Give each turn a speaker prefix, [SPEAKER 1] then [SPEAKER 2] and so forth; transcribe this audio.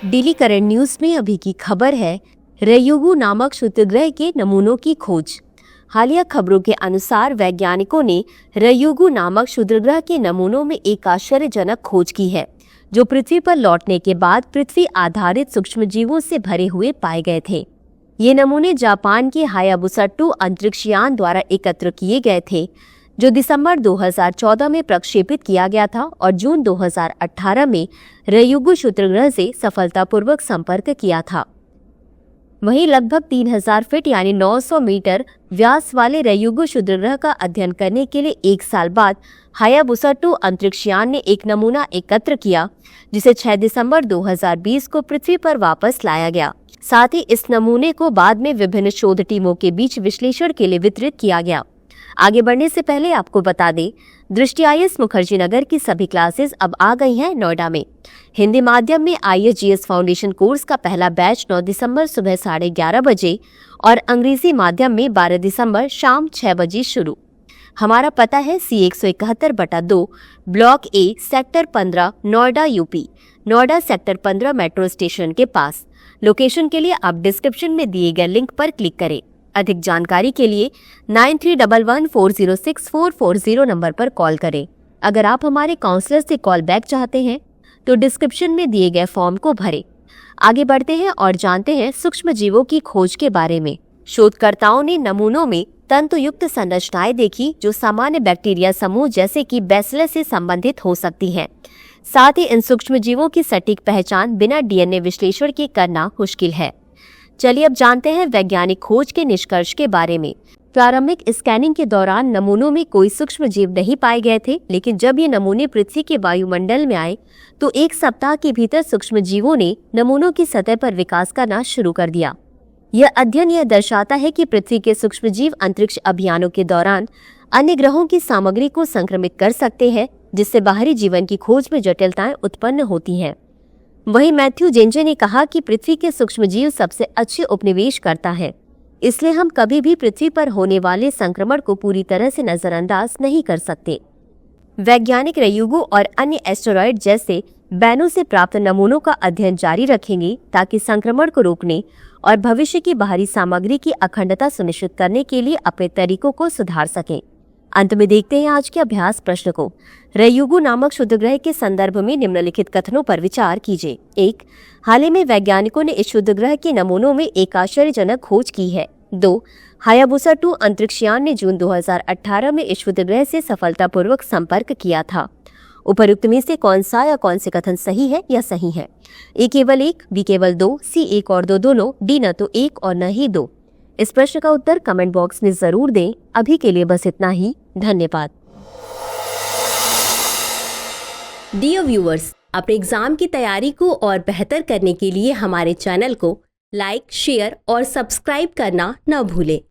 [SPEAKER 1] Daily current news में अभी की खबर है, रयुगु नामक क्षुद्रग्रह के नमूनों की खोज। हालिया खबरों के अनुसार वैज्ञानिकों ने रयुगु नामक क्षुद्रग्रह के नमूनों में एक आश्चर्यजनक खोज की है, जो पृथ्वी पर लौटने के बाद पृथ्वी आधारित सूक्ष्मजीवों से भरे हुए पाए गए थे। ये नमूने जापान के हायाबुसा 2 अंतरिक्ष यान द्वारा एकत्र किए गए थे, जो दिसंबर 2014 में प्रक्षेपित किया गया था और जून 2018 में रयुगु क्षुद्रग्रह से सफलतापूर्वक संपर्क किया था। वहीं लगभग 3000 फीट यानी 900 मीटर व्यास वाले रयुगु क्षुद्रग्रह का अध्ययन करने के लिए 1 साल बाद हायाबुसा 2 अंतरिक्ष यान ने एक नमूना एकत्र किया, जिसे 6 दिसंबर 2020 को पृथ्वी पर वापस लाया गया। साथ ही इस नमूने को बाद में विभिन्न शोध टीमों के बीच विश्लेषण के लिए वितरित किया गया। आगे बढ़ने से पहले आपको बता दें, दृष्टि IAS मुखर्जी नगर की सभी क्लासेस अब आ गई हैं नोएडा में। हिंदी माध्यम में IAS फाउंडेशन कोर्स का पहला बैच 9 दिसंबर सुबह 11:30 बजे और अंग्रेजी माध्यम में 12 दिसंबर शाम 6 बजे शुरू। हमारा पता है C171/2 block A sector 15 Noida UP, Noida sector 15 metro station के पास। लोकेशन के लिए आप डिस्क्रिप्शन में दिए गए लिंक पर क्लिक करें। अधिक जानकारी के लिए 9311406440 नंबर पर कॉल करें। अगर आप हमारे काउंसलर से कॉल बैक चाहते हैं तो डिस्क्रिप्शन में दिए गए फॉर्म को भरें। आगे बढ़ते हैं और जानते हैं सूक्ष्म जीवों की खोज के बारे में। शोधकर्ताओं ने नमूनों में तंतुयुक्त संरचनाएं देखी, जो सामान्य बैक्टीरिया समूह जैसे कि बैसिलस से संबंधित हो सकती हैं। साथ ही इन सूक्ष्म जीवों की सटीक पहचान बिना DNA विश्लेषण के करना मुश्किल है। चलिए अब जानते हैं वैज्ञानिक खोज के निष्कर्ष के बारे में। प्रारंभिक स्कैनिंग के दौरान नमूनों में कोई सूक्ष्म जीव नहीं पाए गए थे, लेकिन जब ये नमूने पृथ्वी के वायुमंडल में आए तो 1 सप्ताह के भीतर सूक्ष्म जीवों ने नमूनों की सतह पर विकास करना शुरू कर दिया। यह अध्ययन यह दर्शाता है कि पृथ्वी के सूक्ष्म जीव अंतरिक्ष अभियानों के दौरान अन्य ग्रहों की सामग्री को संक्रमित कर सकते हैं, जिससे बाहरी जीवन की खोज में जटिलताएं उत्पन्न होती हैं। वहीं मैथ्यू जेंजे ने कहा कि पृथ्वी के सूक्ष्मजीव सबसे अच्छे उपनिवेश करता है, इसलिए हम कभी भी पृथ्वी पर होने वाले संक्रमण को पूरी तरह से नजरअंदाज नहीं कर सकते। वैज्ञानिक रयुगु और अन्य एस्टेरॉयड जैसे बैनों से प्राप्त नमूनों का अध्ययन जारी रखेंगे, ताकि संक्रमण को रोकने और भविष्य की बाहरी सामग्री की अखंडता सुनिश्चित करने के लिए अपने तरीकों को सुधार सकें। अंत में देखते हैं आज के अभ्यास प्रश्न को। रयुगु नामक क्षुद्रग्रह के संदर्भ में निम्नलिखित कथनों पर विचार कीजिए। 1. हाल ही में वैज्ञानिकों ने इस क्षुद्रग्रह के नमूनों में एक आश्चर्यजनक खोज की है। 2. हायाबुसा 2 अंतरिक्ष यान ने जून 2018 में इस क्षुद्रग्रह से सफलतापूर्वक संपर्क किया था। उपरोक्त में से कौन सा या कौन से कथन सही है या सही है? A केवल 1, B केवल 2, C 1 और 2 दोनों, D न तो 1 और न ही 2। इस प्रश्न का उत्तर कमेंट बॉक्स में जरूर दें। अभी के लिए बस इतना ही। धन्यवाद। डियर व्यूअर्स, अपने एग्जाम की तैयारी को और बेहतर करने के लिए हमारे चैनल को लाइक, शेयर और सब्सक्राइब करना न भूलें।